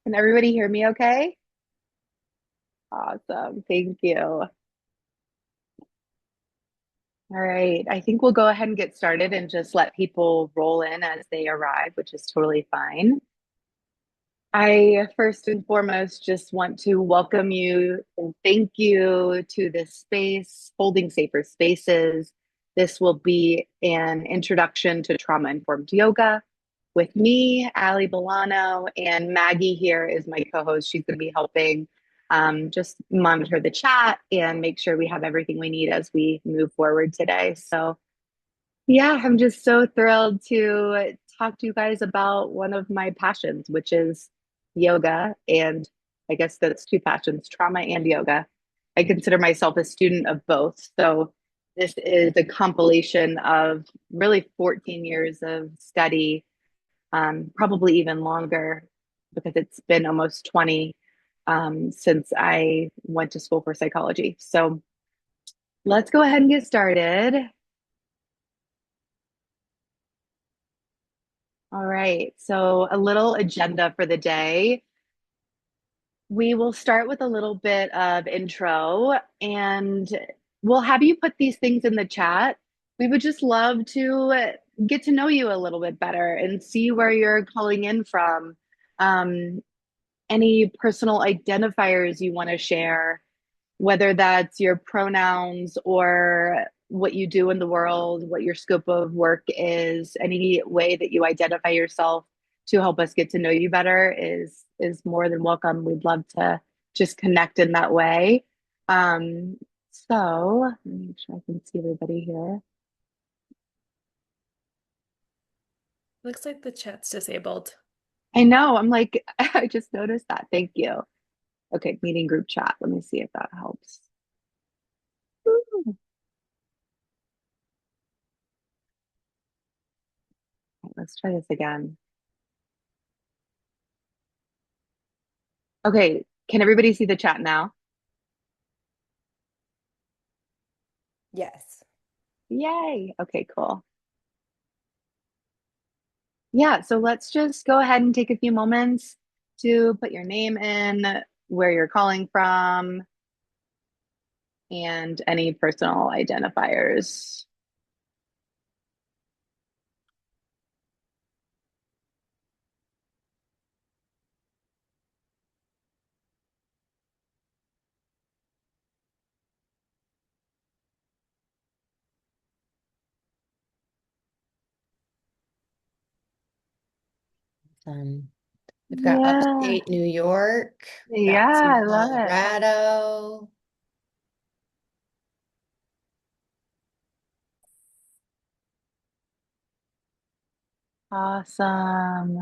Can everybody hear me okay? Awesome. Thank you. All right. I think we'll go ahead and get started and just let people roll in as they arrive, which is totally fine. I first and foremost just want to welcome you and thank you to this space, Holding Safer Spaces. This will be an introduction to trauma-informed yoga with me, Ali Bolano, and Maggie here is my co-host. She's going to be helping just monitor the chat and make sure we have everything we need as we move forward today. So yeah, I'm just so thrilled to talk to you guys about one of my passions, which is yoga. And I guess that's two passions, trauma and yoga. I consider myself a student of both. So this is a compilation of really 14 years of study, probably even longer because it's been almost 20 since I went to school for psychology. So let's go ahead and get started. All right, so a little agenda for the day. We will start with a little bit of intro and we'll have you put these things in the chat. We would just love to get to know you a little bit better and see where you're calling in from. Um, any personal identifiers you want to share, whether that's your pronouns or what you do in the world, what your scope of work is, any way that you identify yourself to help us get to know you better is more than welcome. We'd love to just connect in that way. So let me make sure I can see everybody here. Looks like the chat's disabled. I know, I'm like, I just noticed that. Thank you. Okay, meeting group chat. Let me see if that helps. Ooh. Let's try this again. Okay, can everybody see the chat now? Yes. Yay. Okay, cool. Yeah, so let's just go ahead and take a few moments to put your name in, where you're calling from, and any personal identifiers. We've got Yeah. upstate New York, Yeah, got some I love it. Colorado. Awesome.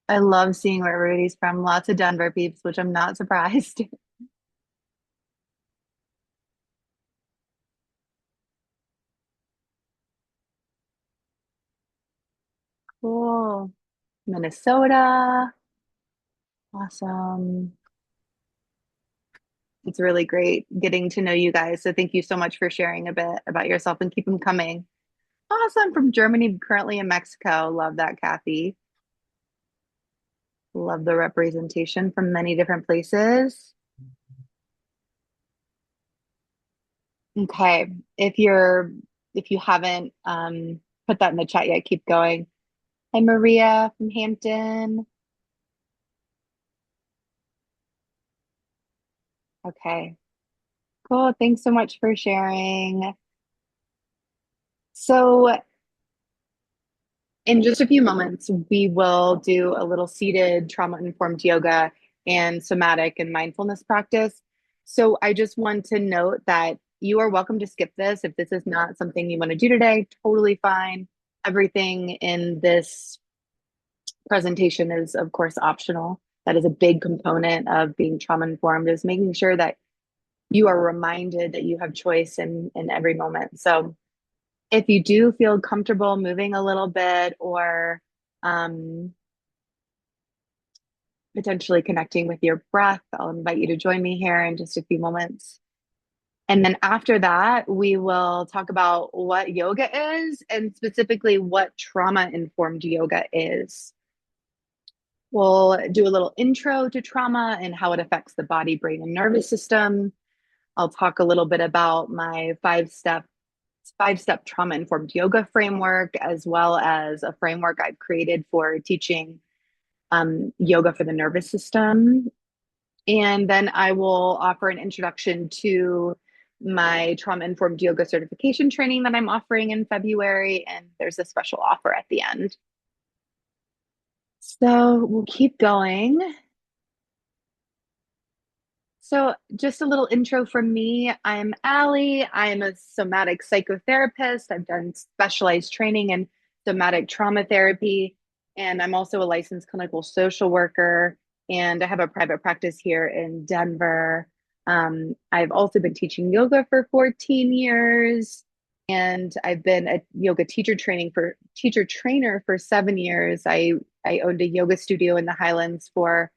I love seeing where everybody's from. Lots of Denver peeps, which I'm not surprised. Cool. Minnesota. Awesome. It's really great getting to know you guys. So thank you so much for sharing a bit about yourself and keep them coming. Awesome. From Germany, currently in Mexico. Love that, Kathy. Love the representation from many different places. Okay. If you haven't put that in the chat yet, keep going. Hi, Maria from Hampton. Okay. Cool. Thanks so much for sharing. So in just a few moments, we will do a little seated trauma-informed yoga and somatic and mindfulness practice. So I just want to note that you are welcome to skip this if this is not something you want to do today. Totally fine. Everything in this presentation is, of course, optional. That is a big component of being trauma-informed, is making sure that you are reminded that you have choice in every moment. So if you do feel comfortable moving a little bit or um, potentially connecting with your breath, I'll invite you to join me here in just a few moments. And then after that, we will talk about what yoga is and specifically what trauma informed yoga is. We'll do a little intro to trauma and how it affects the body, brain, and nervous system. I'll talk a little bit about my five step trauma informed yoga framework, as well as a framework I've created for teaching yoga for the nervous system. And then I will offer an introduction to my trauma informed yoga certification training that I'm offering in February. And there's a special offer at the end. So we'll keep going. So, just a little intro from me. I'm Allie. I'm a somatic psychotherapist. I've done specialized training in somatic trauma therapy, and I'm also a licensed clinical social worker. And I have a private practice here in Denver. I've also been teaching yoga for 14 years, and I've been a yoga teacher trainer for 7 years. I owned a yoga studio in the Highlands for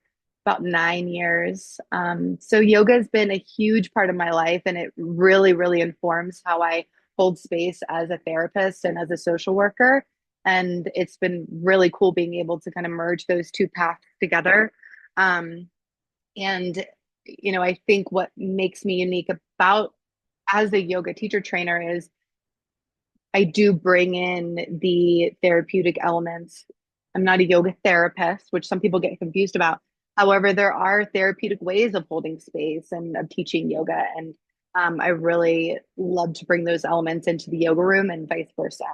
about 9 years. So yoga has been a huge part of my life, and it really, really informs how I hold space as a therapist and as a social worker. And it's been really cool being able to kind of merge those two paths together. Um, and, I think what makes me unique about as a yoga teacher trainer is I do bring in the therapeutic elements. I'm not a yoga therapist, which some people get confused about. However, there are therapeutic ways of holding space and of teaching yoga. And I really love to bring those elements into the yoga room and vice versa.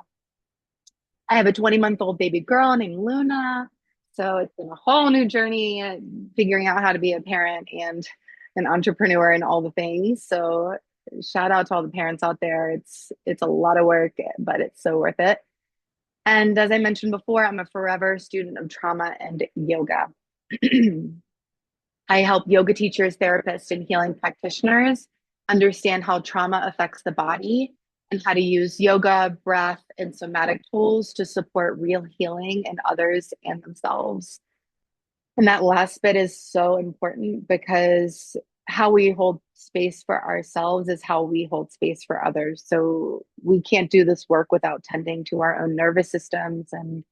I have a 20-month-old baby girl named Luna. So it's been a whole new journey figuring out how to be a parent and an entrepreneur and all the things. So shout out to all the parents out there. It's a lot of work, but it's so worth it. And as I mentioned before, I'm a forever student of trauma and yoga. I help yoga teachers, therapists, and healing practitioners understand how trauma affects the body and how to use yoga, breath, and somatic tools to support real healing in others and themselves. And that last bit is so important because how we hold space for ourselves is how we hold space for others. So we can't do this work without tending to our own nervous systems. And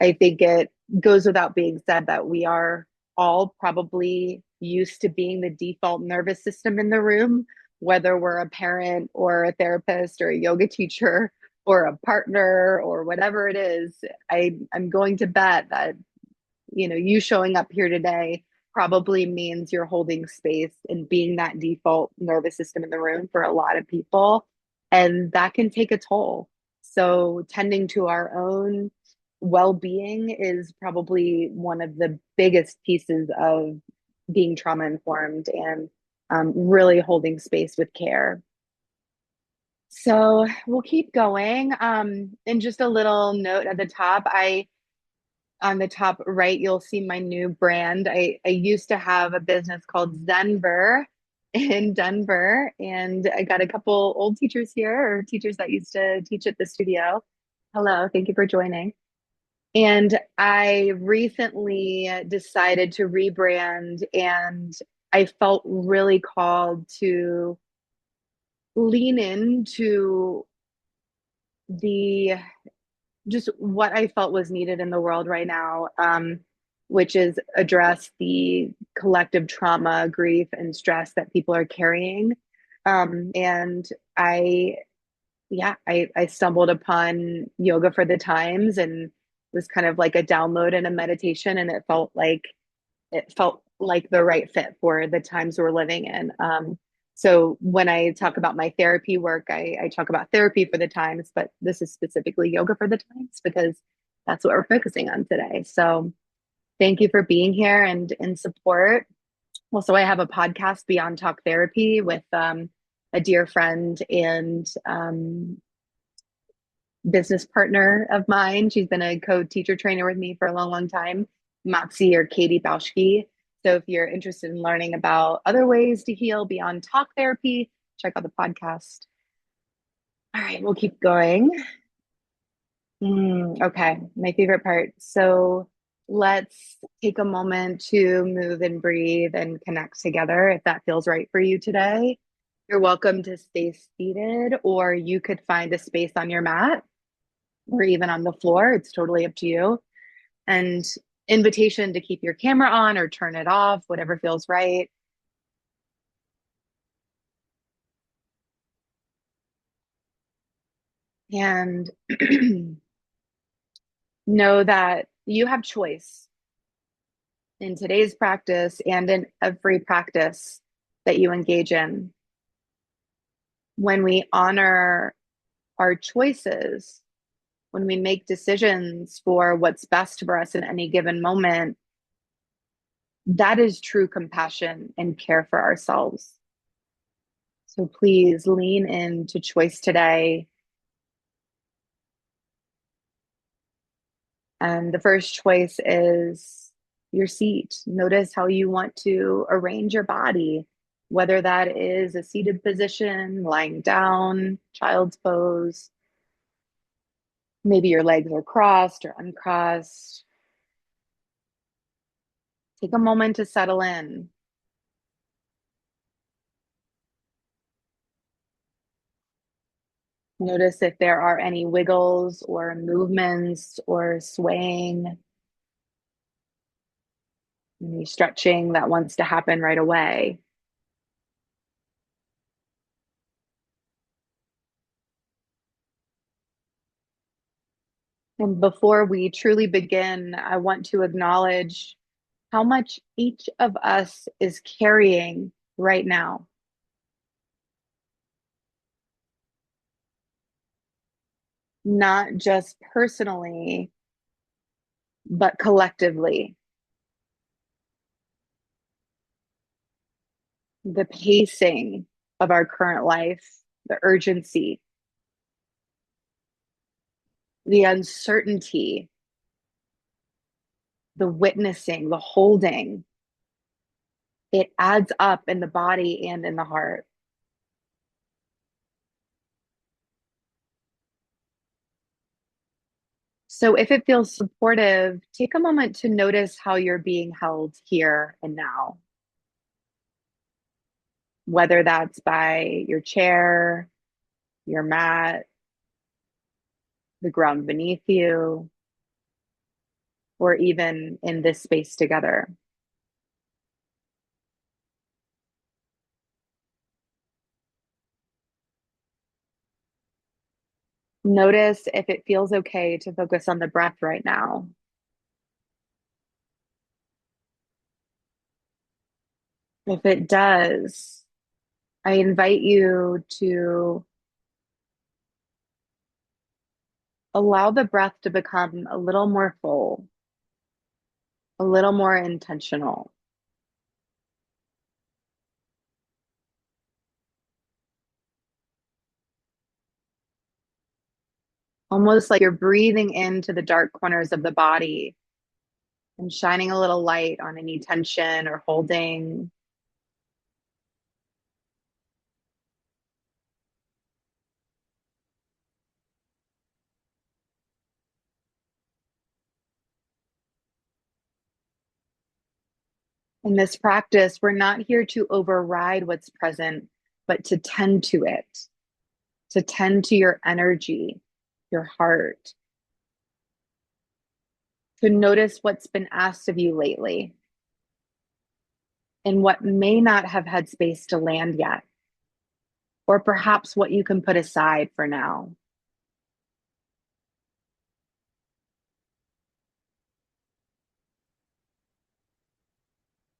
I think it goes without being said that we are all probably used to being the default nervous system in the room, whether we're a parent or a therapist or a yoga teacher or a partner or whatever it is. I'm going to bet that you showing up here today probably means you're holding space and being that default nervous system in the room for a lot of people. And that can take a toll. So, tending to our own well being is probably one of the biggest pieces of being trauma informed and really holding space with care. So, we'll keep going. And just a little note at the top, on the top right, you'll see my new brand. I used to have a business called Zenver in Denver, and I got a couple old teachers here, or teachers that used to teach at the studio. Hello, thank you for joining. And I recently decided to rebrand, and I felt really called to lean into the just what I felt was needed in the world right now, which is address the collective trauma, grief, and stress that people are carrying. And I stumbled upon yoga for the times and was kind of like a download and a meditation, and it felt like the right fit for the times we're living in. So when I talk about my therapy work, I talk about therapy for the times, but this is specifically yoga for the times because that's what we're focusing on today. So thank you for being here and in support. Also, I have a podcast, Beyond Talk Therapy, with a dear friend and business partner of mine. She's been a co-teacher trainer with me for a long, long time, Matsi or Katie Bauschke. So if you're interested in learning about other ways to heal beyond talk therapy, check out the podcast. All right, we'll keep going. Okay, my favorite part. So let's take a moment to move and breathe and connect together if that feels right for you today. You're welcome to stay seated, or you could find a space on your mat or even on the floor. It's totally up to you. And invitation to keep your camera on or turn it off, whatever feels right. And know that you have choice in today's practice and in every practice that you engage in. When we honor our choices, when we make decisions for what's best for us in any given moment, that is true compassion and care for ourselves. So please lean into choice today. And the first choice is your seat. Notice how you want to arrange your body, whether that is a seated position, lying down, child's pose. Maybe your legs are crossed or uncrossed. Take a moment to settle in. Notice if there are any wiggles or movements or swaying, any stretching that wants to happen right away. And before we truly begin, I want to acknowledge how much each of us is carrying right now, not just personally, but collectively. The pacing of our current life, the urgency, the uncertainty, the witnessing, the holding, it adds up in the body and in the heart. So if it feels supportive, take a moment to notice how you're being held here and now, whether that's by your chair, your mat, the ground beneath you, or even in this space together. Notice if it feels okay to focus on the breath right now. If it does, I invite you to allow the breath to become a little more full, a little more intentional, almost like you're breathing into the dark corners of the body and shining a little light on any tension or holding. In this practice, we're not here to override what's present, but to tend to it, to tend to your energy, your heart, to notice what's been asked of you lately and what may not have had space to land yet, or perhaps what you can put aside for now.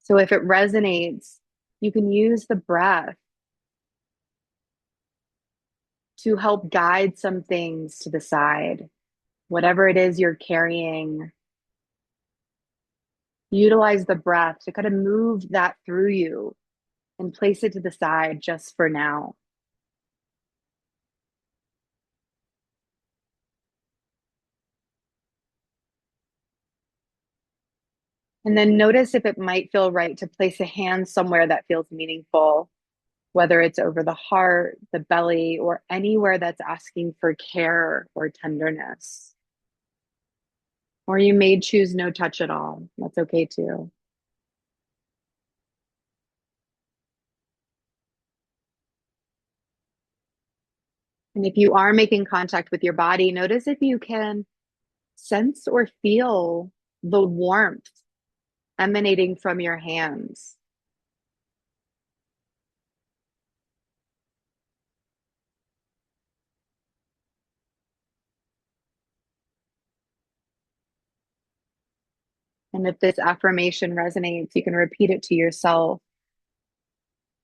So if it resonates, you can use the breath to help guide some things to the side. Whatever it is you're carrying, utilize the breath to kind of move that through you and place it to the side just for now. And then notice if it might feel right to place a hand somewhere that feels meaningful, whether it's over the heart, the belly, or anywhere that's asking for care or tenderness. Or you may choose no touch at all. That's okay too. And if you are making contact with your body, notice if you can sense or feel the warmth emanating from your hands. And if this affirmation resonates, you can repeat it to yourself.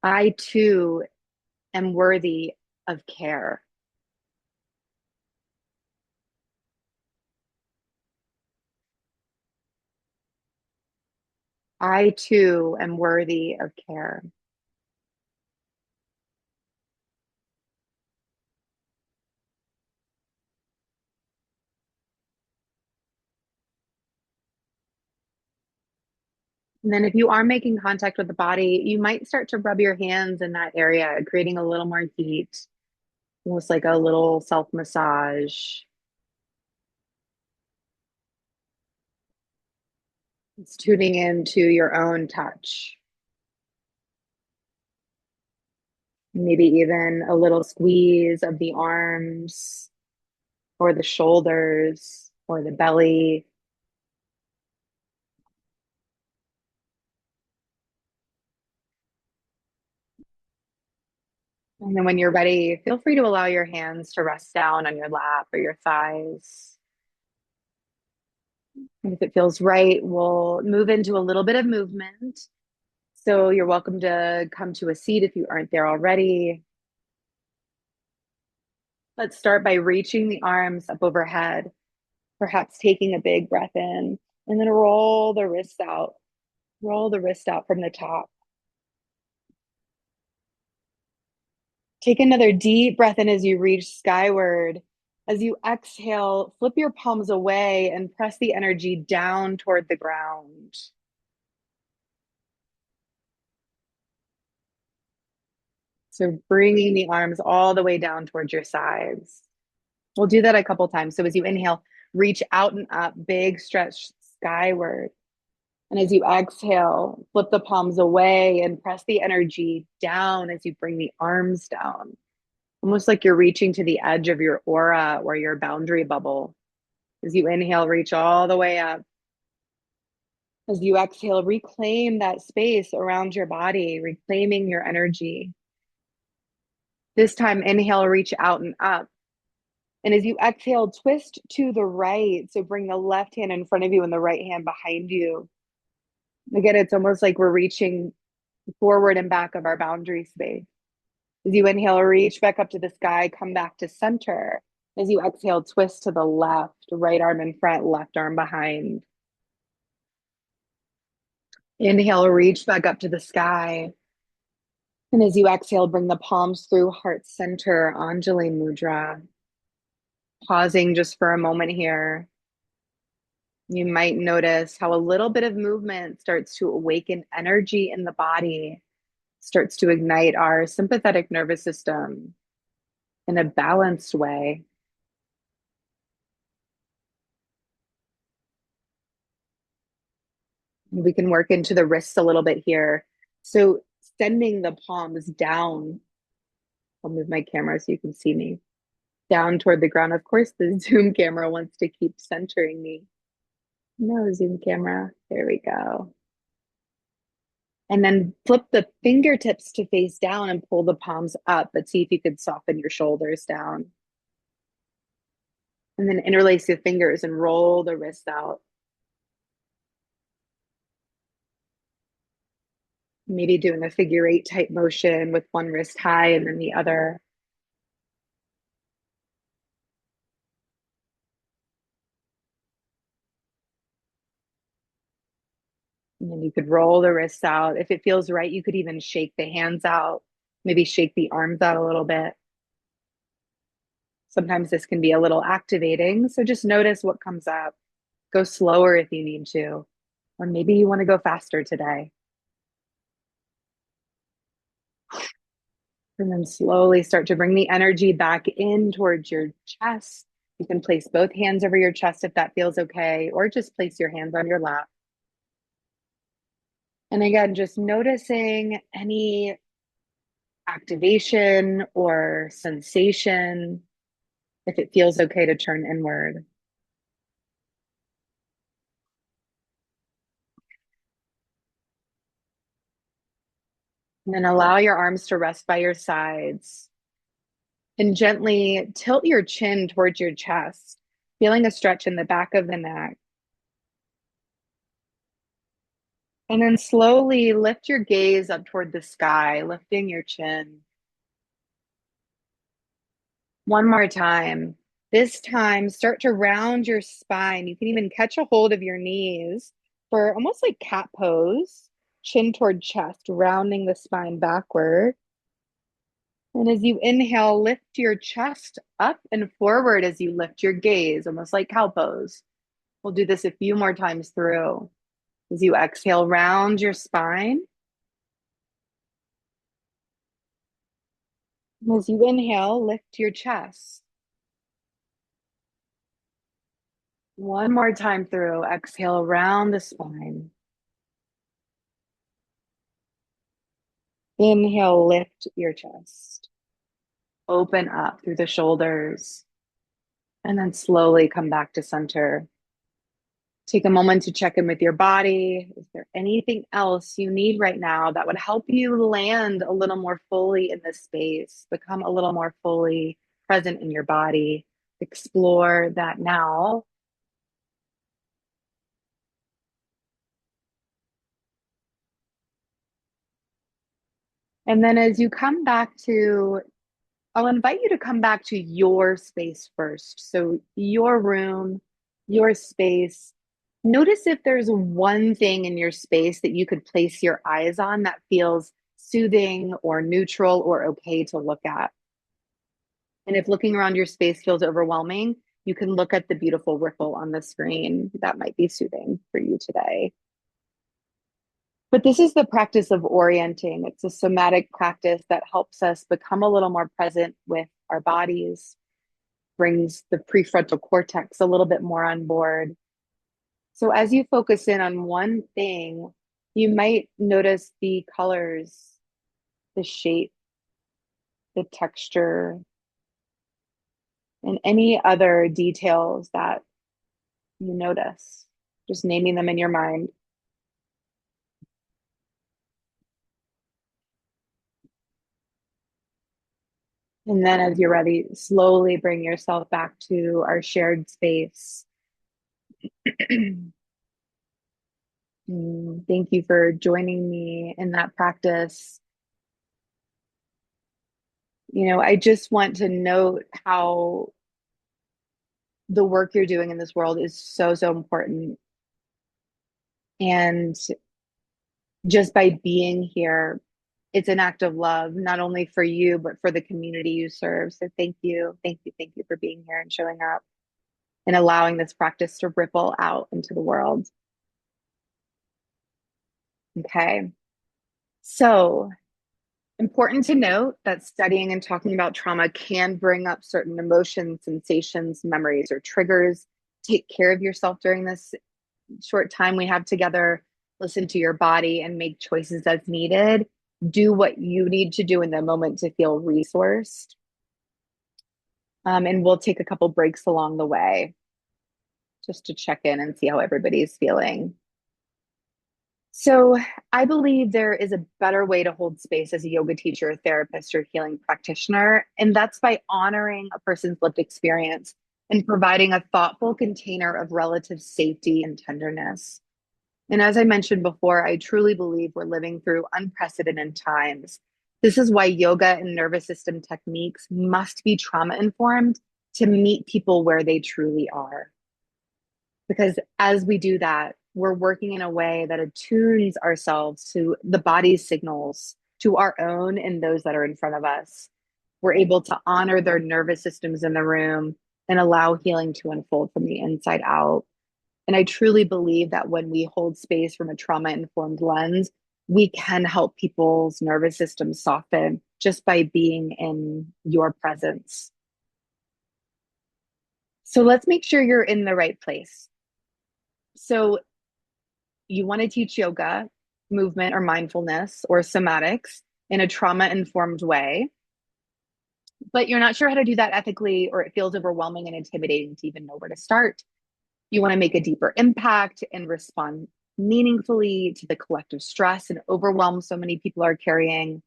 I too am worthy of care. I too am worthy of care. And then, if you are making contact with the body, you might start to rub your hands in that area, creating a little more heat, almost like a little self massage. It's tuning into your own touch, maybe even a little squeeze of the arms or the shoulders or the belly. And then, when you're ready, feel free to allow your hands to rest down on your lap or your thighs. And if it feels right, we'll move into a little bit of movement. So you're welcome to come to a seat if you aren't there already. Let's start by reaching the arms up overhead, perhaps taking a big breath in, and then roll the wrists out. Roll the wrist out from the top. Take another deep breath in as you reach skyward. As you exhale, flip your palms away and press the energy down toward the ground. So bringing the arms all the way down towards your sides. We'll do that a couple times. So as you inhale, reach out and up, big stretch skyward. And as you exhale, flip the palms away and press the energy down as you bring the arms down, almost like you're reaching to the edge of your aura or your boundary bubble. As you inhale, reach all the way up. As you exhale, reclaim that space around your body, reclaiming your energy. This time, inhale, reach out and up. And as you exhale, twist to the right. So bring the left hand in front of you and the right hand behind you. Again, it's almost like we're reaching forward and back of our boundary space. As you inhale, reach back up to the sky, come back to center. As you exhale, twist to the left, right arm in front, left arm behind. Inhale, reach back up to the sky. And as you exhale, bring the palms through heart center, Anjali Mudra. Pausing just for a moment here. You might notice how a little bit of movement starts to awaken energy in the body, starts to ignite our sympathetic nervous system in a balanced way. We can work into the wrists a little bit here. So sending the palms down, I'll move my camera so you can see me, down toward the ground. Of course, the Zoom camera wants to keep centering me. No, Zoom camera. There we go. And then flip the fingertips to face down and pull the palms up, but see if you could soften your shoulders down. And then interlace your fingers and roll the wrists out. Maybe doing a figure eight type motion with one wrist high and then the other. And then you could roll the wrists out. If it feels right, you could even shake the hands out, maybe shake the arms out a little bit. Sometimes this can be a little activating. So just notice what comes up. Go slower if you need to, or maybe you want to go faster today. And then slowly start to bring the energy back in towards your chest. You can place both hands over your chest if that feels okay, or just place your hands on your lap. And again, just noticing any activation or sensation, if it feels okay to turn inward. And then allow your arms to rest by your sides and gently tilt your chin towards your chest, feeling a stretch in the back of the neck. And then slowly lift your gaze up toward the sky, lifting your chin. One more time. This time, start to round your spine. You can even catch a hold of your knees for almost like cat pose, chin toward chest, rounding the spine backward. And as you inhale, lift your chest up and forward as you lift your gaze, almost like cow pose. We'll do this a few more times through. As you exhale, round your spine. And as you inhale, lift your chest. One more time through. Exhale, round the spine. Inhale, lift your chest. Open up through the shoulders. And then slowly come back to center. Take a moment to check in with your body. Is there anything else you need right now that would help you land a little more fully in this space, become a little more fully present in your body? Explore that now. And then as you come back to, I'll invite you to come back to your space first. So, your room, your space. Notice if there's one thing in your space that you could place your eyes on that feels soothing or neutral or okay to look at. And if looking around your space feels overwhelming, you can look at the beautiful ripple on the screen. That might be soothing for you today. But this is the practice of orienting. It's a somatic practice that helps us become a little more present with our bodies, brings the prefrontal cortex a little bit more on board. So as you focus in on one thing, you might notice the colors, the shape, the texture, and any other details that you notice. Just naming them in your mind. And then as you're ready, slowly bring yourself back to our shared space. Thank you for joining me in that practice. I just want to note how the work you're doing in this world is so, so important. And just by being here, it's an act of love, not only for you, but for the community you serve. So thank you, thank you, thank you for being here and showing up and allowing this practice to ripple out into the world. Okay. So important to note that studying and talking about trauma can bring up certain emotions, sensations, memories, or triggers. Take care of yourself during this short time we have together. Listen to your body and make choices as needed. Do what you need to do in the moment to feel resourced. And we'll take a couple breaks along the way just to check in and see how everybody's feeling. So, I believe there is a better way to hold space as a yoga teacher, a therapist, or healing practitioner, and that's by honoring a person's lived experience and providing a thoughtful container of relative safety and tenderness. And as I mentioned before, I truly believe we're living through unprecedented times. This is why yoga and nervous system techniques must be trauma informed to meet people where they truly are. Because as we do that, we're working in a way that attunes ourselves to the body's signals, to our own and those that are in front of us. We're able to honor their nervous systems in the room and allow healing to unfold from the inside out. And I truly believe that when we hold space from a trauma informed lens, we can help people's nervous systems soften just by being in your presence. So let's make sure you're in the right place. So you want to teach yoga, movement, or mindfulness, or somatics in a trauma informed way, but you're not sure how to do that ethically, or it feels overwhelming and intimidating to even know where to start. You want to make a deeper impact and respond meaningfully to the collective stress and overwhelm so many people are carrying.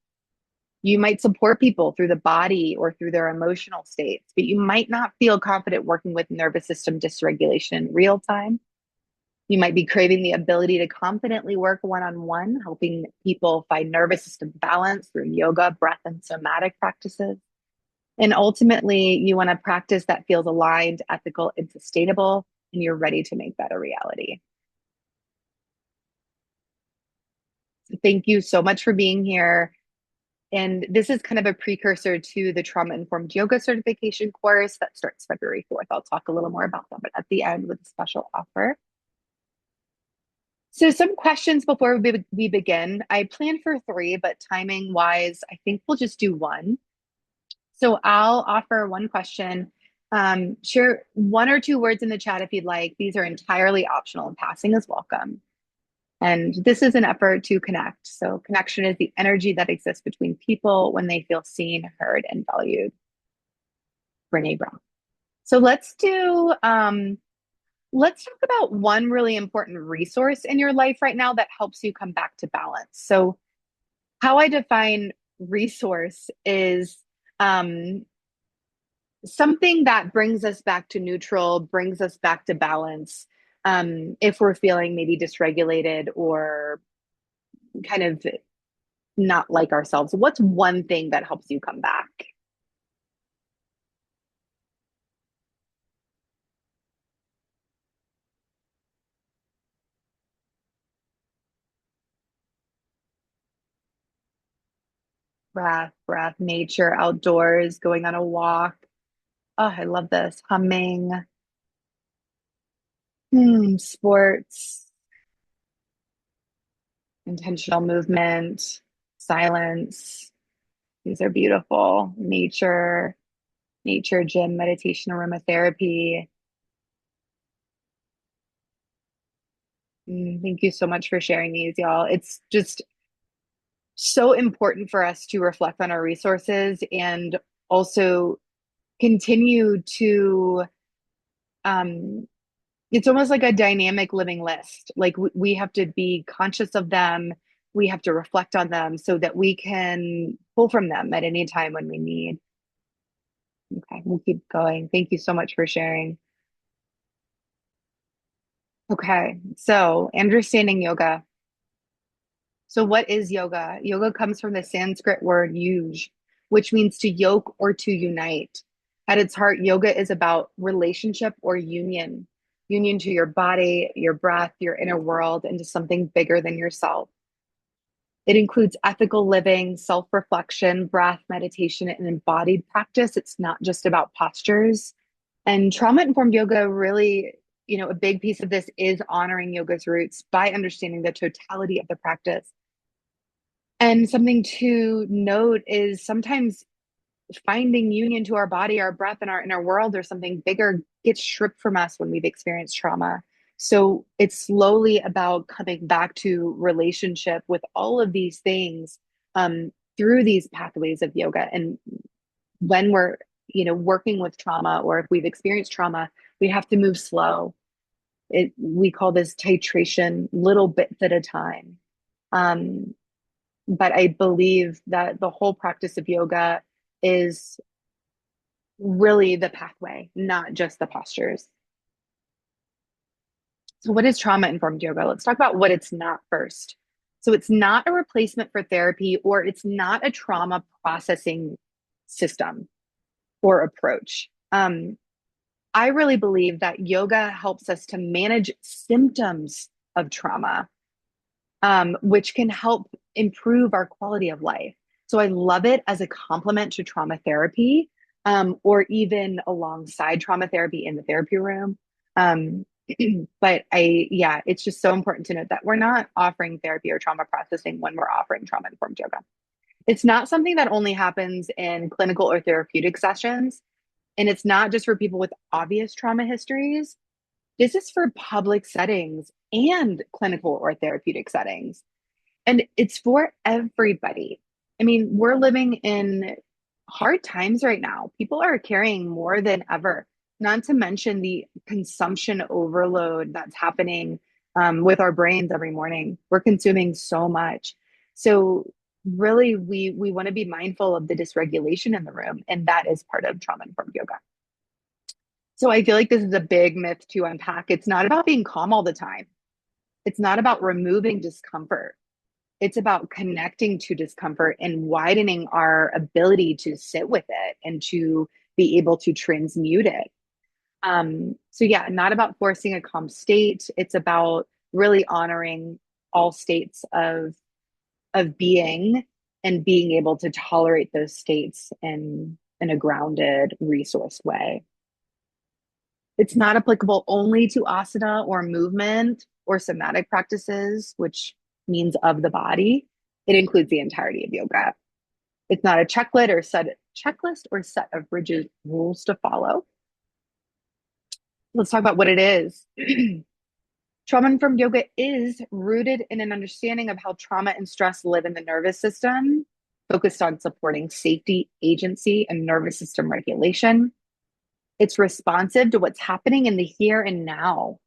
You might support people through the body or through their emotional states, but you might not feel confident working with nervous system dysregulation in real time. You might be craving the ability to confidently work one on one, helping people find nervous system balance through yoga, breath, and somatic practices. And ultimately, you want to practice that feels aligned, ethical, and sustainable, and you're ready to make that a reality. So thank you so much for being here. And this is kind of a precursor to the trauma informed yoga certification course that starts February 4th. I'll talk a little more about that, but at the end with a special offer. So, some questions before we begin. I planned for three, but timing wise, I think we'll just do one. So, I'll offer one question. Share one or two words in the chat if you'd like. These are entirely optional, and passing is welcome. And this is an effort to connect. So, connection is the energy that exists between people when they feel seen, heard, and valued. Brene Brown. So, let's talk about one really important resource in your life right now that helps you come back to balance. So, how I define resource is something that brings us back to neutral, brings us back to balance. If we're feeling maybe dysregulated or kind of not like ourselves, what's one thing that helps you come back? Breath, nature, outdoors, going on a walk. Oh, I love this. Humming, sports, intentional movement, silence. These are beautiful. Nature, gym, meditation, aromatherapy. Thank you so much for sharing these, y'all. It's just so important for us to reflect on our resources and also continue to um, it's almost like a dynamic living list. Like we have to be conscious of them. We have to reflect on them so that we can pull from them at any time when we need. Okay, we'll keep going. Thank you so much for sharing. Okay, so understanding yoga. So, what is yoga? Yoga comes from the Sanskrit word yuj, which means to yoke or to unite. At its heart, yoga is about relationship or union to your body, your breath, your inner world, and to something bigger than yourself. It includes ethical living, self reflection, breath, meditation, and embodied practice. It's not just about postures. And trauma informed yoga really, a big piece of this is honoring yoga's roots by understanding the totality of the practice. And something to note is sometimes finding union to our body, our breath, and our inner world or something bigger gets stripped from us when we've experienced trauma. So it's slowly about coming back to relationship with all of these things through these pathways of yoga. And when we're, working with trauma or if we've experienced trauma, we have to move slow. We call this titration, little bits at a time. Um, but I believe that the whole practice of yoga is really the pathway, not just the postures. So, what is trauma informed yoga? Let's talk about what it's not first. So, it's not a replacement for therapy, or it's not a trauma processing system or approach. I really believe that yoga helps us to manage symptoms of trauma, which can help improve our quality of life. So I love it as a complement to trauma therapy, or even alongside trauma therapy in the therapy room. Um, yeah, it's just so important to note that we're not offering therapy or trauma processing when we're offering trauma informed yoga. It's not something that only happens in clinical or therapeutic sessions. And it's not just for people with obvious trauma histories. This is for public settings and clinical or therapeutic settings. And it's for everybody. I mean, we're living in hard times right now. People are carrying more than ever, not to mention the consumption overload that's happening with our brains every morning. We're consuming so much. So really we want to be mindful of the dysregulation in the room, and that is part of trauma informed yoga. So I feel like this is a big myth to unpack. It's not about being calm all the time. It's not about removing discomfort. It's about connecting to discomfort and widening our ability to sit with it and to be able to transmute it. So yeah, not about forcing a calm state. It's about really honoring all states of being and being able to tolerate those states in a grounded, resourced way. It's not applicable only to asana or movement or somatic practices, which means of the body. It includes the entirety of yoga. It's not a checklist or set of rigid rules to follow. Let's talk about what it is. Trauma informed yoga is rooted in an understanding of how trauma and stress live in the nervous system, focused on supporting safety, agency, and nervous system regulation. It's responsive to what's happening in the here and now,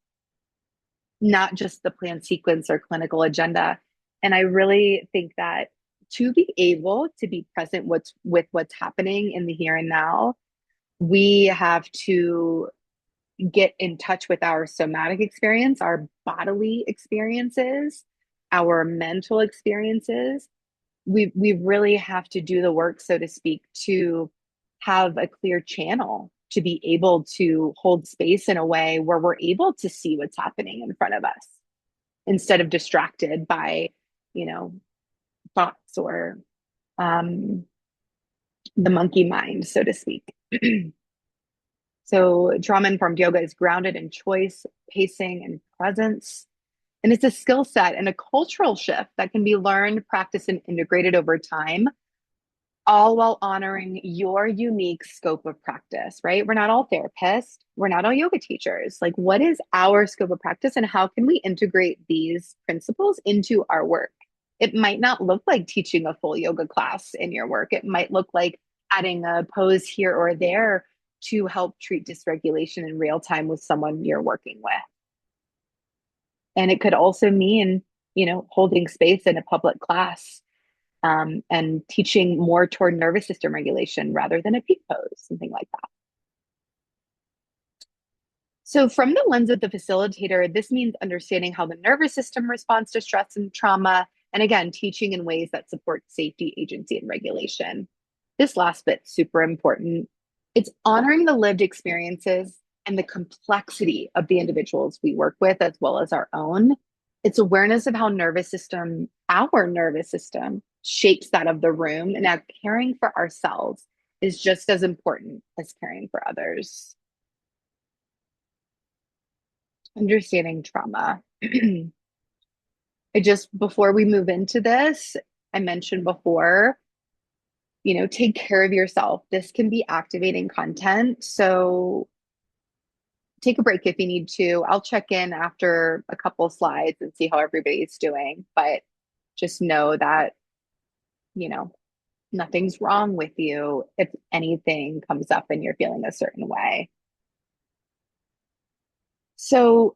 not just the plan sequence or clinical agenda. And I really think that to be able to be present with what's happening in the here and now, we have to get in touch with our somatic experience, our bodily experiences, our mental experiences. We really have to do the work, so to speak, to have a clear channel to be able to hold space in a way where we're able to see what's happening in front of us instead of distracted by, you know, thoughts or um, the monkey mind, so to speak. So, trauma informed yoga is grounded in choice, pacing, and presence. And it's a skill set and a cultural shift that can be learned, practiced, and integrated over time, all while honoring your unique scope of practice, right? We're not all therapists, we're not all yoga teachers. Like, what is our scope of practice, and how can we integrate these principles into our work? It might not look like teaching a full yoga class in your work, it might look like adding a pose here or there to help treat dysregulation in real time with someone you're working with. And it could also mean, holding space in a public class, and teaching more toward nervous system regulation rather than a peak pose, something like that. So, from the lens of the facilitator, this means understanding how the nervous system responds to stress and trauma, and again, teaching in ways that support safety, agency, and regulation. This last bit's super important. It's honoring the lived experiences and the complexity of the individuals we work with, as well as our own. It's awareness of how our nervous system shapes that of the room, and how caring for ourselves is just as important as caring for others. Understanding trauma. Before we move into this, I mentioned before, take care of yourself. This can be activating content. So take a break if you need to. I'll check in after a couple slides and see how everybody's doing. But just know that, you know, nothing's wrong with you if anything comes up and you're feeling a certain way. So,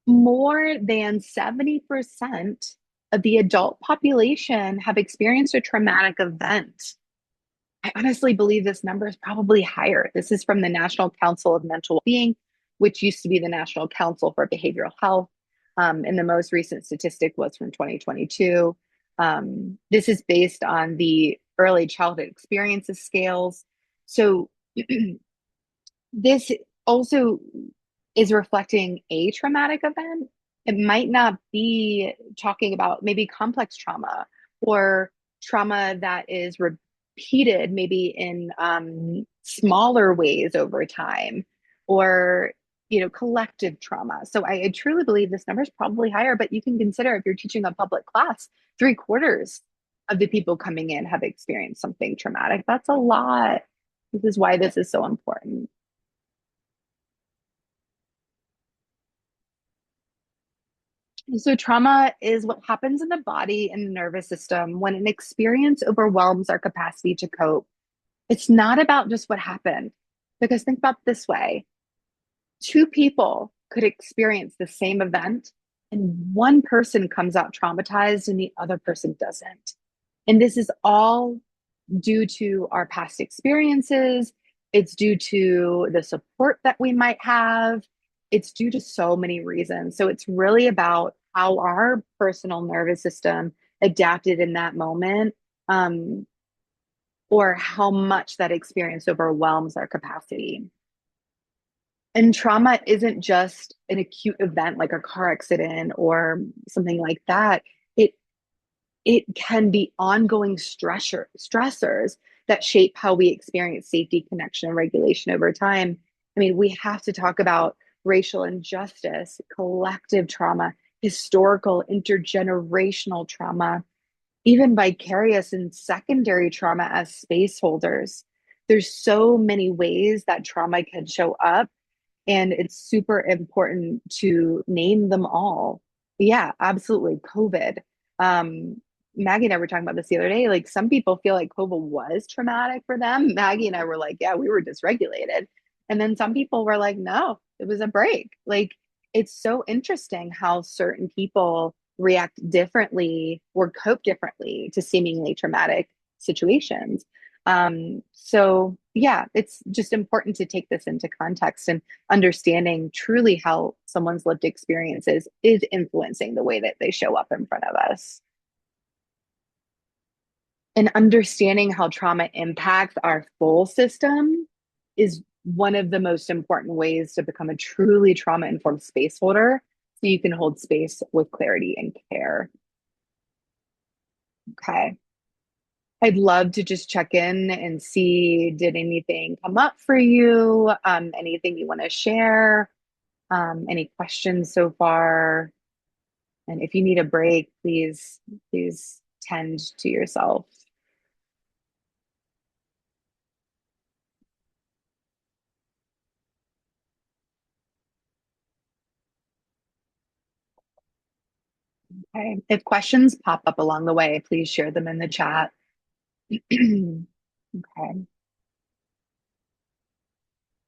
more than 70% of the adult population have experienced a traumatic event. I honestly believe this number is probably higher. This is from the National Council of Mental Being, which used to be the National Council for Behavioral Health. And the most recent statistic was from 2022. This is based on the early childhood experiences scales. So this also is reflecting a traumatic event. It might not be talking about maybe complex trauma or trauma that is repeated, maybe in smaller ways over time, or collective trauma. So I truly believe this number is probably higher, but you can consider if you're teaching a public class, 3/4 of the people coming in have experienced something traumatic. That's a lot. This is why this is so important. So, trauma is what happens in the body and the nervous system when an experience overwhelms our capacity to cope. It's not about just what happened, because think about it this way: two people could experience the same event and one person comes out traumatized and the other person doesn't. And this is all due to our past experiences. It's due to the support that we might have. It's due to so many reasons. So it's really about how our personal nervous system adapted in that moment, um, or how much that experience overwhelms our capacity. And trauma isn't just an acute event like a car accident or something like that. It it can be ongoing stressors that shape how we experience safety, connection, and regulation over time. I mean, we have to talk about racial injustice, collective trauma, historical, intergenerational trauma, even vicarious and secondary trauma as space holders. There's so many ways that trauma can show up, and it's super important to name them all. Yeah, absolutely. COVID. Um, Maggie and I were talking about this the other day. Like some people feel like COVID was traumatic for them. Maggie and I were like, yeah, we were dysregulated. And then some people were like, no, it was a break. Like it's so interesting how certain people react differently or cope differently to seemingly traumatic situations. So yeah, it's just important to take this into context and understanding truly how someone's lived experiences is influencing the way that they show up in front of us. And understanding how trauma impacts our full system is one of the most important ways to become a truly trauma informed space holder so you can hold space with clarity and care. Okay. I'd love to just check in and see, did anything come up for you? Anything you want to share? Any questions so far? And if you need a break, please tend to yourself. Okay. If questions pop up along the way, please share them in the chat. Okay.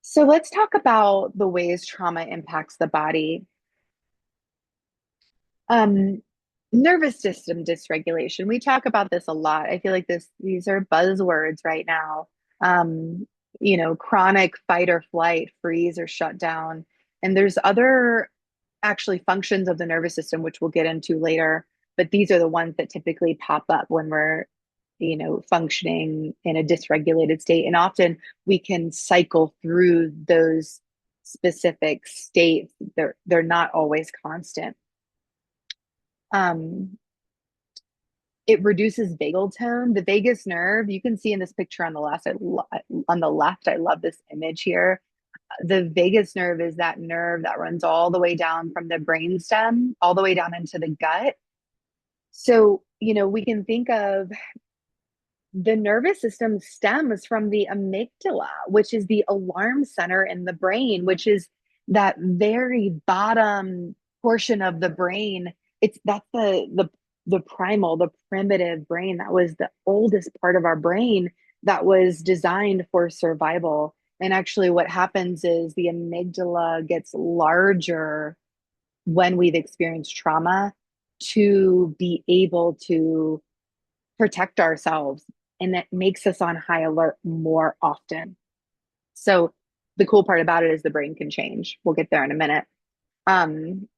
So let's talk about the ways trauma impacts the body. Um, Nervous system dysregulation. We talk about this a lot. I feel like these are buzzwords right now. Um, chronic fight or flight, freeze or shut down. And there's other actually functions of the nervous system, which we'll get into later, but these are the ones that typically pop up when we're, functioning in a dysregulated state. And often we can cycle through those specific states. They're not always constant. Um, it reduces vagal tone. The vagus nerve, you can see in this picture on the left. On the left, I love this image here. The vagus nerve is that nerve that runs all the way down from the brainstem, all the way down into the gut. So, we can think of the nervous system stems from the amygdala, which is the alarm center in the brain, which is that very bottom portion of the brain. That's the primal, the primitive brain. That was the oldest part of our brain that was designed for survival. And actually, what happens is the amygdala gets larger when we've experienced trauma to be able to protect ourselves, and that makes us on high alert more often. So the cool part about it is the brain can change. We'll get there in a minute. Um,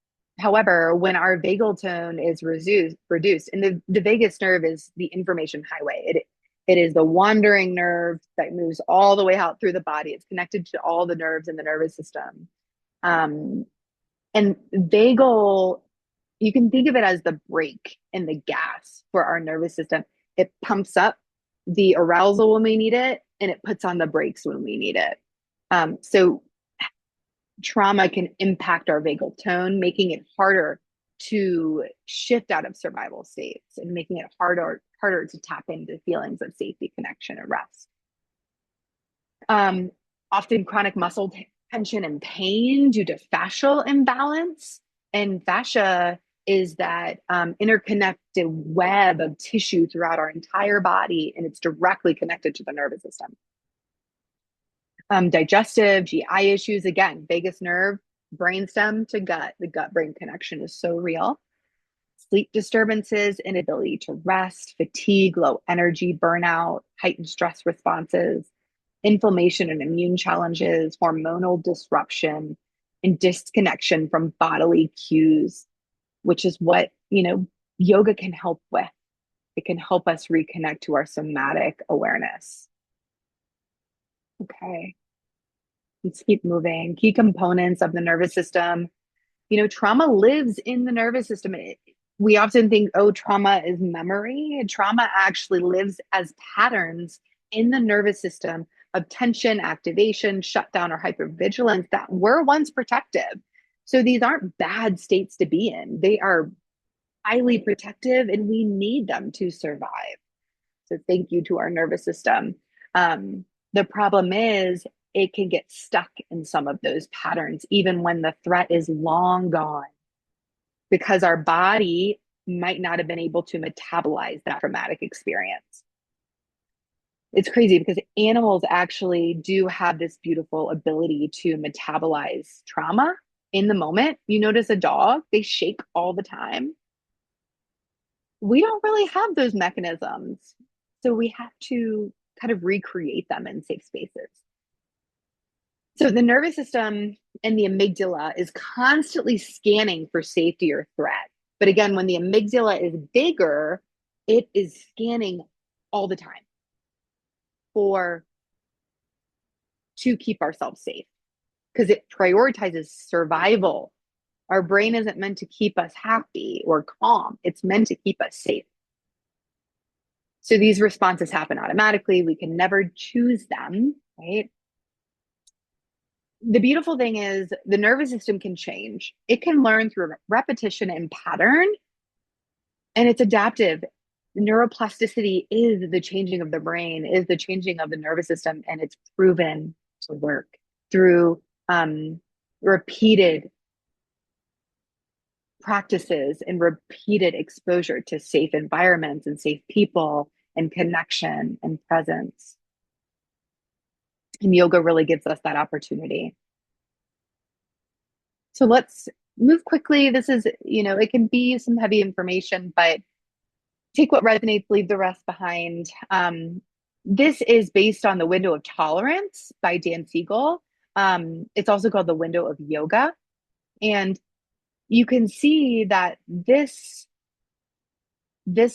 However, when our vagal tone is reduced, and the vagus nerve is the information highway. It is the wandering nerve that moves all the way out through the body. It's connected to all the nerves in the nervous system. Um, and vagal, you can think of it as the brake and the gas for our nervous system. It pumps up the arousal when we need it, and it puts on the brakes when we need it. So trauma can impact our vagal tone, making it harder to shift out of survival states and making it harder to tap into feelings of safety, connection, and rest. Um, Often chronic muscle tension and pain due to fascial imbalance. And fascia is that interconnected web of tissue throughout our entire body, and it's directly connected to the nervous system. Digestive, GI issues, again, vagus nerve, brainstem to gut. The gut brain connection is so real. Sleep disturbances, inability to rest, fatigue, low energy, burnout, heightened stress responses, inflammation and immune challenges, hormonal disruption, and disconnection from bodily cues, which is what, yoga can help with. It can help us reconnect to our somatic awareness. Okay, let's keep moving. Key components of the nervous system. Trauma lives in the nervous system. We often think, oh, trauma is memory. Trauma actually lives as patterns in the nervous system of tension, activation, shutdown, or hypervigilance that were once protective. So these aren't bad states to be in. They are highly protective and we need them to survive. So thank you to our nervous system. The problem is it can get stuck in some of those patterns, even when the threat is long gone, because our body might not have been able to metabolize that traumatic experience. It's crazy because animals actually do have this beautiful ability to metabolize trauma in the moment. You notice a dog, they shake all the time. We don't really have those mechanisms. So we have to kind of recreate them in safe spaces. So the nervous system and the amygdala is constantly scanning for safety or threat. But again, when the amygdala is bigger, it is scanning all the time for to keep ourselves safe because it prioritizes survival. Our brain isn't meant to keep us happy or calm. It's meant to keep us safe. So these responses happen automatically. We can never choose them, right? The beautiful thing is the nervous system can change. It can learn through repetition and pattern, and it's adaptive. Neuroplasticity is the changing of the brain, is the changing of the nervous system, and it's proven to work through repeated practices and repeated exposure to safe environments and safe people and connection and presence. And yoga really gives us that opportunity. So let's move quickly. This is, it can be some heavy information, but take what resonates, leave the rest behind. This is based on The Window of Tolerance by Dan Siegel. It's also called The Window of Yoga. And you can see that this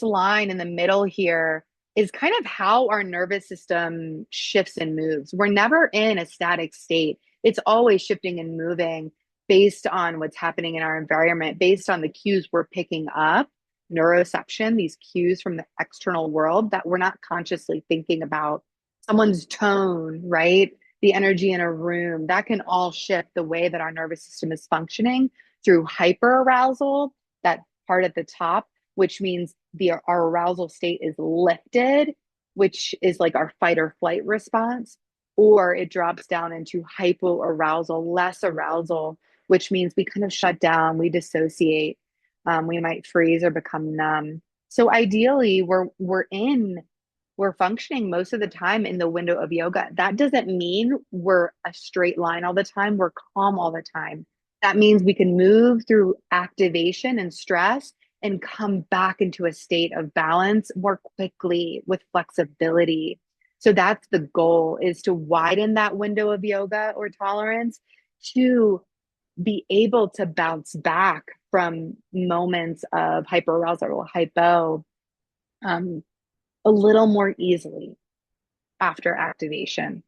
line in the middle here is kind of how our nervous system shifts and moves. We're never in a static state. It's always shifting and moving based on what's happening in our environment, based on the cues we're picking up, neuroception, these cues from the external world that we're not consciously thinking about. Someone's tone, right? The energy in a room, that can all shift the way that our nervous system is functioning through hyperarousal, that part at the top, which means our arousal state is lifted, which is like our fight or flight response, or it drops down into hypoarousal, less arousal, which means we kind of shut down, we dissociate, we might freeze or become numb. So ideally, we're functioning most of the time in the window of yoga. That doesn't mean we're a straight line all the time. We're calm all the time. That means we can move through activation and stress and come back into a state of balance more quickly with flexibility. So that's the goal, is to widen that window of yoga or tolerance to be able to bounce back from moments of hyperarousal or hypo a little more easily after activation.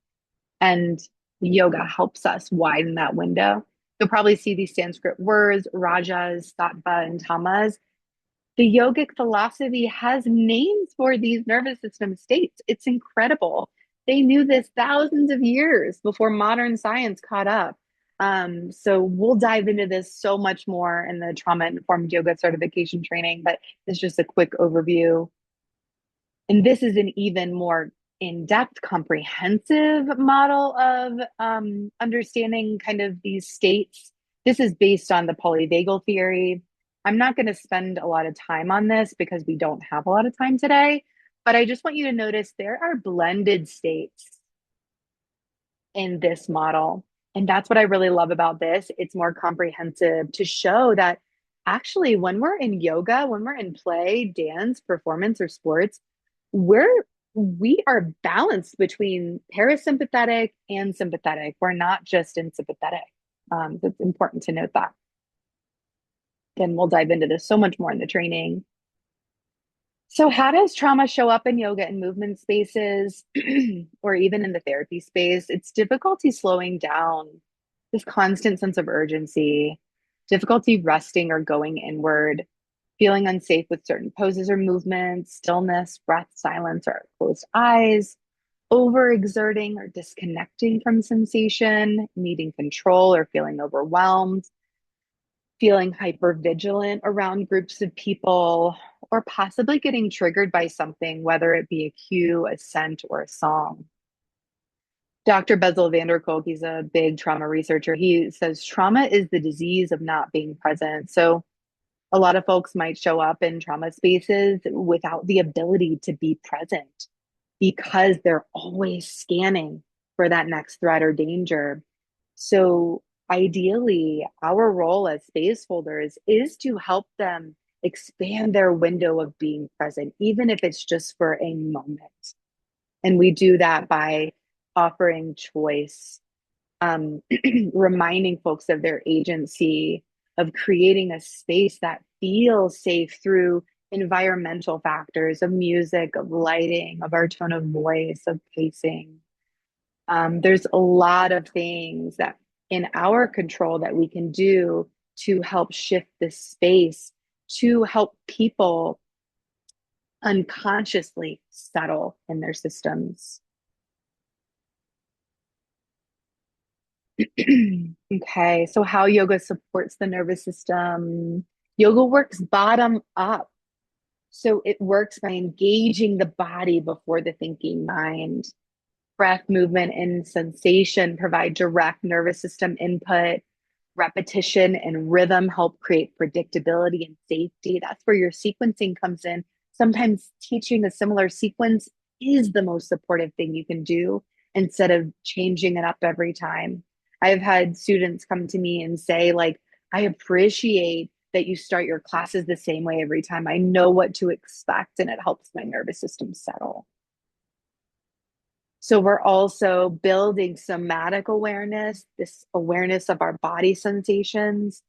And yoga helps us widen that window. You'll probably see these Sanskrit words, rajas, sattva, and tamas. The yogic philosophy has names for these nervous system states. It's incredible. They knew this thousands of years before modern science caught up. So we'll dive into this so much more in the trauma-informed yoga certification training, but it's just a quick overview. And this is an even more in-depth, comprehensive model of understanding kind of these states. This is based on the polyvagal theory. I'm not going to spend a lot of time on this because we don't have a lot of time today, but I just want you to notice there are blended states in this model. And that's what I really love about this. It's more comprehensive to show that actually, when we're in yoga, when we're in play, dance, performance, or sports, we are balanced between parasympathetic and sympathetic. We're not just in sympathetic. So it's important to note that. Again, we'll dive into this so much more in the training. So, how does trauma show up in yoga and movement spaces or even in the therapy space? It's difficulty slowing down, this constant sense of urgency, difficulty resting or going inward, feeling unsafe with certain poses or movements, stillness, breath, silence, or closed eyes, overexerting or disconnecting from sensation, needing control or feeling overwhelmed, feeling hypervigilant around groups of people, or possibly getting triggered by something, whether it be a cue, a scent, or a song. Dr. Bezel van der Kolk, he's a big trauma researcher. He says trauma is the disease of not being present. So a lot of folks might show up in trauma spaces without the ability to be present because they're always scanning for that next threat or danger. So ideally, our role as space holders is to help them expand their window of being present, even if it's just for a moment. And we do that by offering choice, reminding folks of their agency, of creating a space that feels safe through environmental factors of music, of lighting, of our tone of voice, of pacing. There's a lot of things that in our control that we can do to help shift this space, to help people unconsciously settle in their systems. Okay, so how yoga supports the nervous system. Yoga works bottom up. So it works by engaging the body before the thinking mind. Breath, movement, and sensation provide direct nervous system input. Repetition and rhythm help create predictability and safety. That's where your sequencing comes in. Sometimes teaching a similar sequence is the most supportive thing you can do instead of changing it up every time. I've had students come to me and say, like, I appreciate that you start your classes the same way every time. I know what to expect and it helps my nervous system settle. So we're also building somatic awareness, this awareness of our body sensations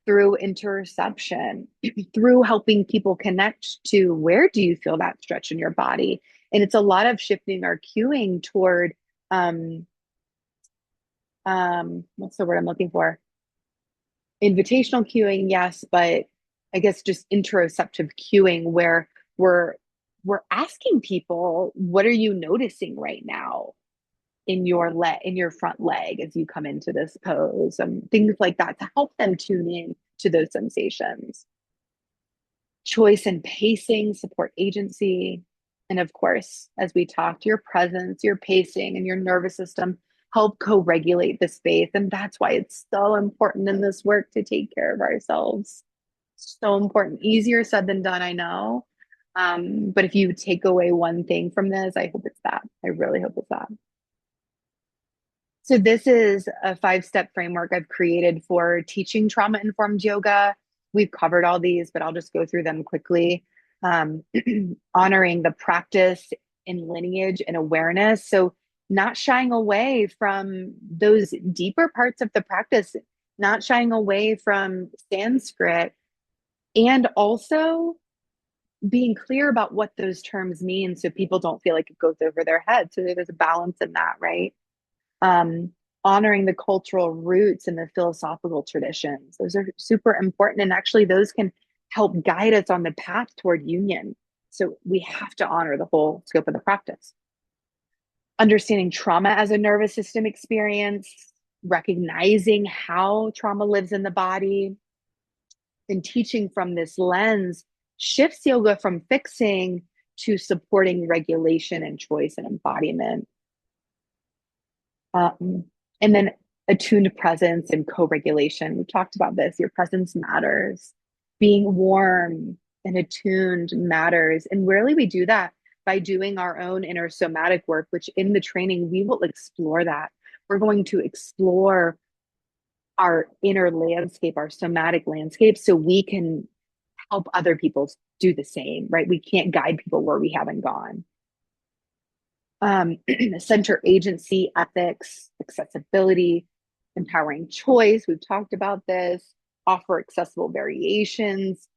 through interoception, through helping people connect to where do you feel that stretch in your body. And it's a lot of shifting our cueing toward what's the word I'm looking for? Invitational cueing, yes, but I guess just interoceptive cueing where we're we're asking people, what are you noticing right now in your leg, in your front leg as you come into this pose, things like that to help them tune in to those sensations. Choice and pacing support agency. And of course, as we talked, your presence, your pacing, and your nervous system help co regulate the space. And that's why it's so important in this work to take care of ourselves. So important. Easier said than done, I know. But if you take away one thing from this, I hope it's that. I really hope it's that. So this is a 5-step framework I've created for teaching trauma-informed yoga. We've covered all these, but I'll just go through them quickly. Um, Honoring the practice in lineage and awareness. So not shying away from those deeper parts of the practice, not shying away from Sanskrit, and also being clear about what those terms mean so people don't feel like it goes over their head. So there's a balance in that, right? um, Honoring the cultural roots and the philosophical traditions. Those are super important. And actually, those can help guide us on the path toward union. So we have to honor the whole scope of the practice. Understanding trauma as a nervous system experience, recognizing how trauma lives in the body, and teaching from this lens shifts yoga from fixing to supporting regulation and choice and embodiment. Um, and then attuned presence and co-regulation. We talked about this. Your presence matters. Being warm and attuned matters. And rarely we do that by doing our own inner somatic work, which in the training, we will explore that. We're going to explore our inner landscape, our somatic landscape, so we can help other people do the same, right? We can't guide people where we haven't gone. um, Center agency, ethics, accessibility, empowering choice. We've talked about this. Offer accessible variations.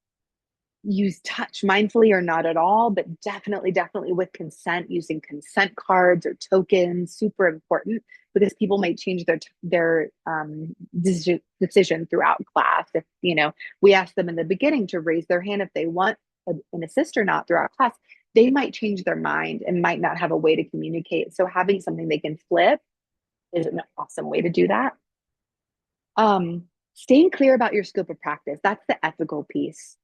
Use touch mindfully or not at all, but definitely with consent, using consent cards or tokens. Super important because people might change their decision throughout class. If we ask them in the beginning to raise their hand if they want an assist or not throughout class, they might change their mind and might not have a way to communicate. So having something they can flip is an awesome way to do that. Staying clear about your scope of practice. That's the ethical piece.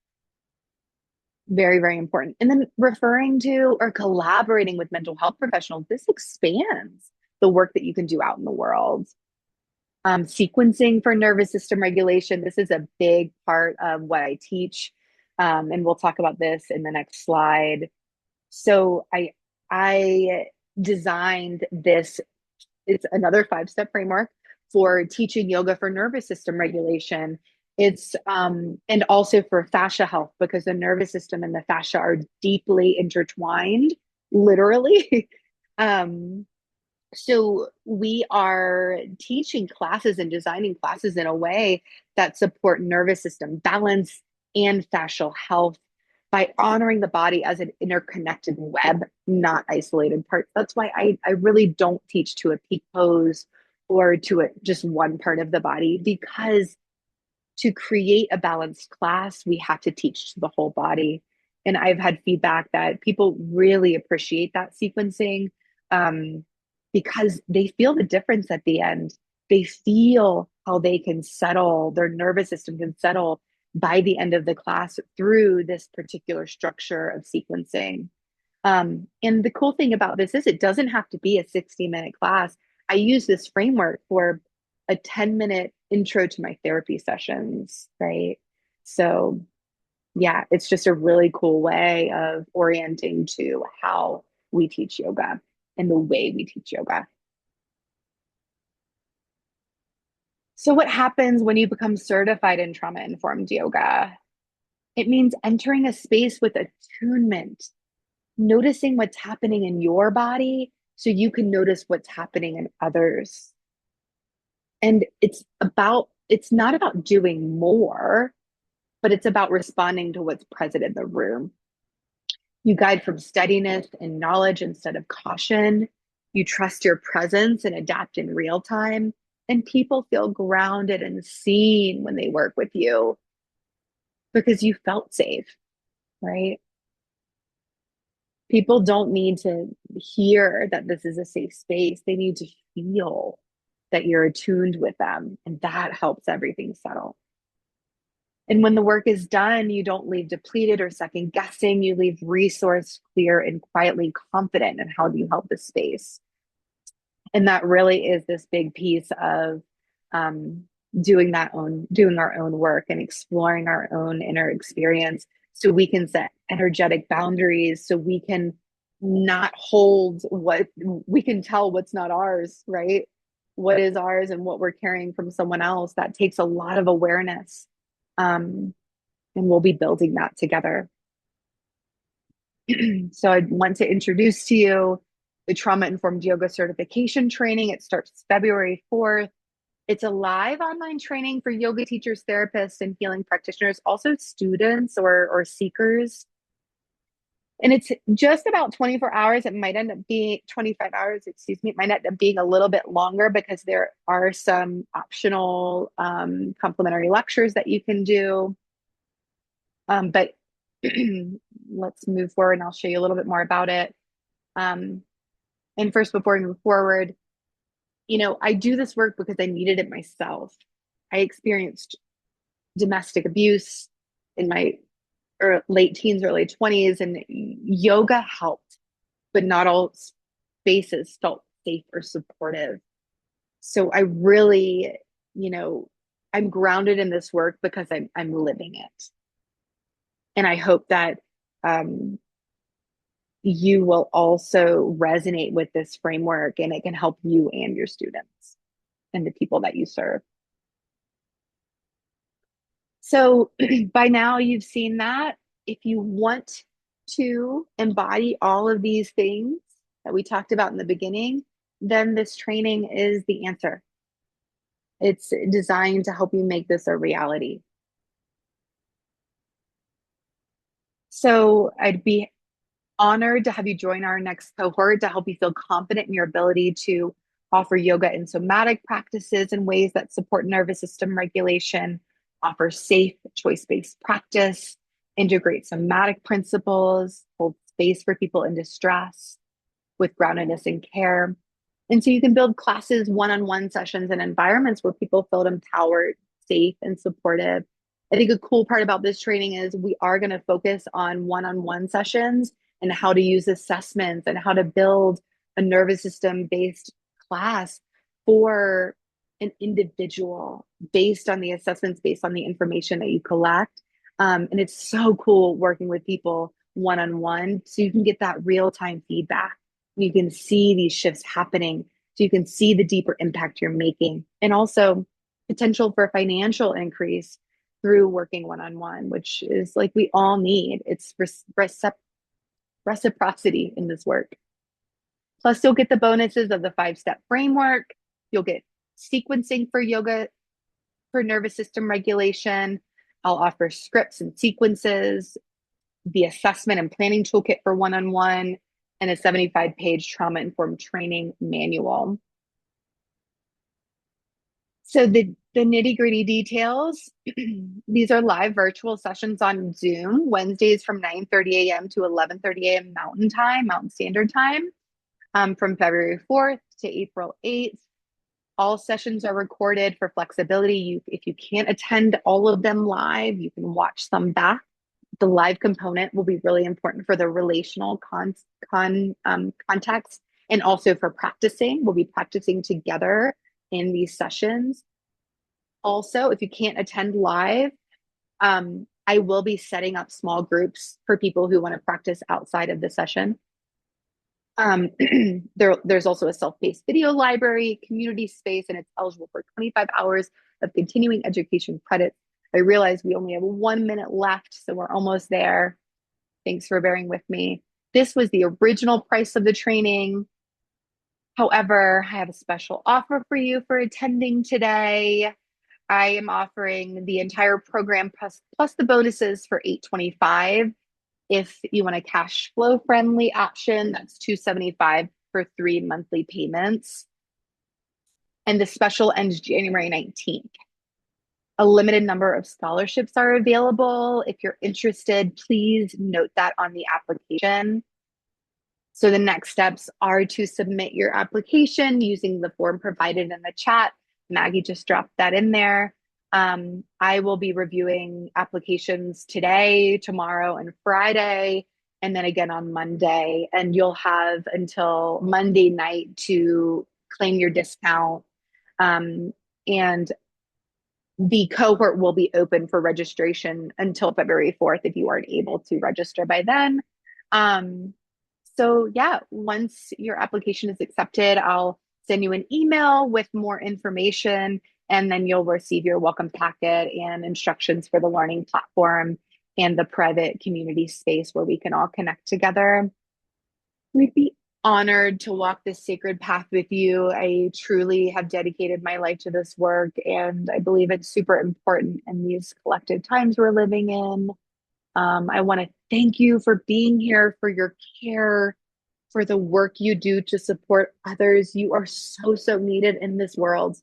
Very important. And then referring to or collaborating with mental health professionals. This expands the work that you can do out in the world. Sequencing for nervous system regulation. This is a big part of what I teach. And we'll talk about this in the next slide. So I designed this. It's another 5-step framework for teaching yoga for nervous system regulation. It's and also for fascia health, because the nervous system and the fascia are deeply intertwined, literally. um, so we are teaching classes and designing classes in a way that support nervous system balance and fascial health by honoring the body as an interconnected web, not isolated parts. That's why I really don't teach to a peak pose or to just one part of the body, because to create a balanced class, we have to teach to the whole body. And I've had feedback that people really appreciate that sequencing, um, because they feel the difference at the end. They feel how they can settle, their nervous system can settle by the end of the class through this particular structure of sequencing. And the cool thing about this is it doesn't have to be a 60-minute class. I use this framework for a 10-minute intro to my therapy sessions, right? So, yeah, it's just a really cool way of orienting to how we teach yoga and the way we teach yoga. So, what happens when you become certified in trauma informed yoga? It means entering a space with attunement, noticing what's happening in your body so you can notice what's happening in others. And it's not about doing more, but it's about responding to what's present in the room. You guide from steadiness and knowledge instead of caution. You trust your presence and adapt in real time. And people feel grounded and seen when they work with you because you felt safe, right? People don't need to hear that this is a safe space. They need to feel that you're attuned with them. And that helps everything settle. And when the work is done, you don't leave depleted or second guessing. You leave resourced, clear, and quietly confident in how do you help the space. And that really is this big piece of um, doing our own work and exploring our own inner experience, so we can set energetic boundaries, so we can not hold what we can tell what's not ours, right? What is ours and what we're carrying from someone else. That takes a lot of awareness. Um, and we'll be building that together. So I want to introduce to you the Trauma Informed Yoga Certification Training. It starts February 4th. It's a live online training for yoga teachers, therapists, and healing practitioners, also students or seekers. And it's just about 24 hours. It might end up being 25 hours, excuse me. It might end up being a little bit longer because there are some optional complimentary lectures that you can do. But let's move forward and I'll show you a little bit more about it. Um, and first, before we move forward, I do this work because I needed it myself. I experienced domestic abuse in my late teens, early 20s, and yoga helped, but not all spaces felt safe or supportive. So I really, I'm grounded in this work because I'm living it. And I hope that um, you will also resonate with this framework and it can help you and your students and the people that you serve. So by now you've seen that. If you want to embody all of these things that we talked about in the beginning, then this training is the answer. It's designed to help you make this a reality. So I'd be honored to have you join our next cohort to help you feel confident in your ability to offer yoga and somatic practices in ways that support nervous system regulation, offer safe choice-based practice, integrate somatic principles, hold space for people in distress with groundedness and care. And so you can build classes, one-on-one sessions and environments where people feel empowered, safe, and supportive. I think a cool part about this training is we are going to focus on one-on-one sessions and how to use assessments and how to build a nervous system based class for an individual based on the assessments, based on the information that you collect. And it's so cool working with people one-on-one so you can get that real-time feedback. You can see these shifts happening. So you can see the deeper impact you're making and also potential for financial increase through working one-on-one, which is like we all need. It's reciprocity in this work. Plus, you'll get the bonuses of the 5-step framework. You'll get sequencing for yoga for nervous system regulation. I'll offer scripts and sequences, the assessment and planning toolkit for one-on-one, and a 75-page trauma-informed training manual. So the nitty-gritty details, these are live virtual sessions on Zoom, Wednesdays from 9:30 a.m. to 11:30 a.m. Mountain Time, Mountain Standard Time, from February 4th to April 8th. All sessions are recorded for flexibility. If you can't attend all of them live, you can watch them back. The live component will be really important for the relational context and also for practicing. We'll be practicing together in these sessions. Also, if you can't attend live, I will be setting up small groups for people who want to practice outside of the session. There's also a self-paced video library, community space, and it's eligible for 25 hours of continuing education credits. I realize we only have 1 minute left, so we're almost there. Thanks for bearing with me. This was the original price of the training. However, I have a special offer for you for attending today. I am offering the entire program plus the bonuses for $825. If you want a cash flow friendly option, that's $275 for 3 monthly payments. And the special ends January 19th. A limited number of scholarships are available. If you're interested, please note that on the application. So the next steps are to submit your application using the form provided in the chat. Maggie just dropped that in there. I will be reviewing applications today, tomorrow, and Friday, and then again on Monday. And you'll have until Monday night to claim your discount. And the cohort will be open for registration until February 4th if you aren't able to register by then. So yeah, once your application is accepted, I'll send you an email with more information, and then you'll receive your welcome packet and instructions for the learning platform and the private community space where we can all connect together. We'd be honored to walk this sacred path with you. I truly have dedicated my life to this work, and I believe it's super important in these collective times we're living in. I want to thank you for being here, for your care, for the work you do to support others. You are so, so needed in this world.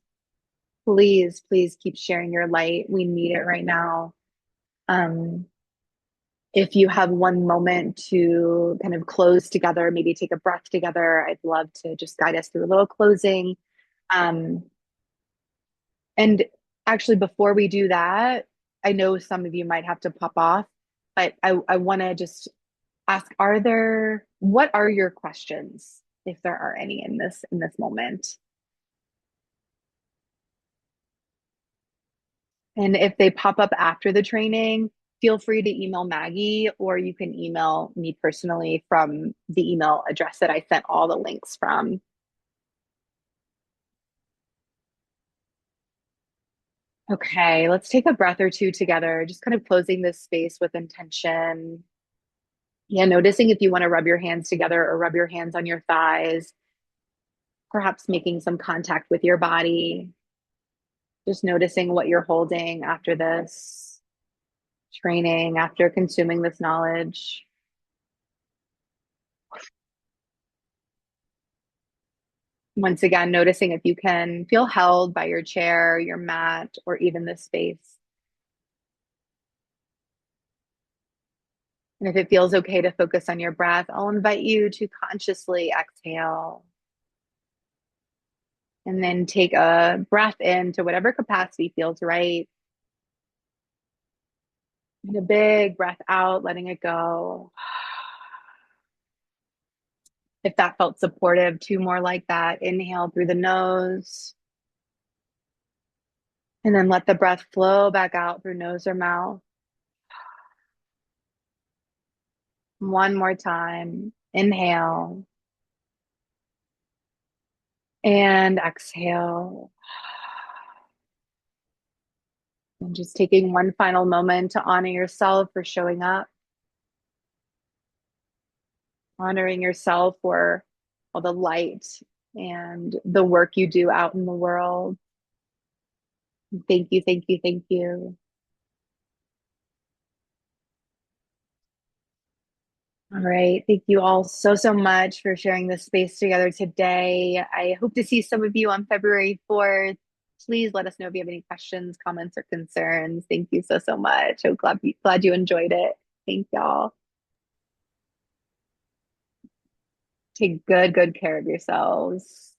Please, please keep sharing your light. We need it right now. If you have one moment to kind of close together, maybe take a breath together, I'd love to just guide us through a little closing. And actually, before we do that, I know some of you might have to pop off, but I want to just ask, what are your questions, if there are any in this moment? And if they pop up after the training, feel free to email Maggie, or you can email me personally from the email address that I sent all the links from. Okay, let's take a breath or two together, just kind of closing this space with intention. Yeah, noticing if you want to rub your hands together or rub your hands on your thighs, perhaps making some contact with your body. Just noticing what you're holding after this training, after consuming this knowledge. Once again, noticing if you can feel held by your chair, your mat, or even the space. And if it feels okay to focus on your breath, I'll invite you to consciously exhale and then take a breath in to whatever capacity feels right. And a big breath out, letting it go. If that felt supportive, two more like that. Inhale through the nose. And then let the breath flow back out through nose or mouth. One more time. Inhale and exhale. And just taking one final moment to honor yourself for showing up, honoring yourself for all the light and the work you do out in the world. Thank you, thank you, thank you. All right. Thank you all so, so much for sharing this space together today. I hope to see some of you on February 4th. Please let us know if you have any questions, comments, or concerns. Thank you so, so much. I'm glad you enjoyed it. Thank y'all. Take good, good care of yourselves.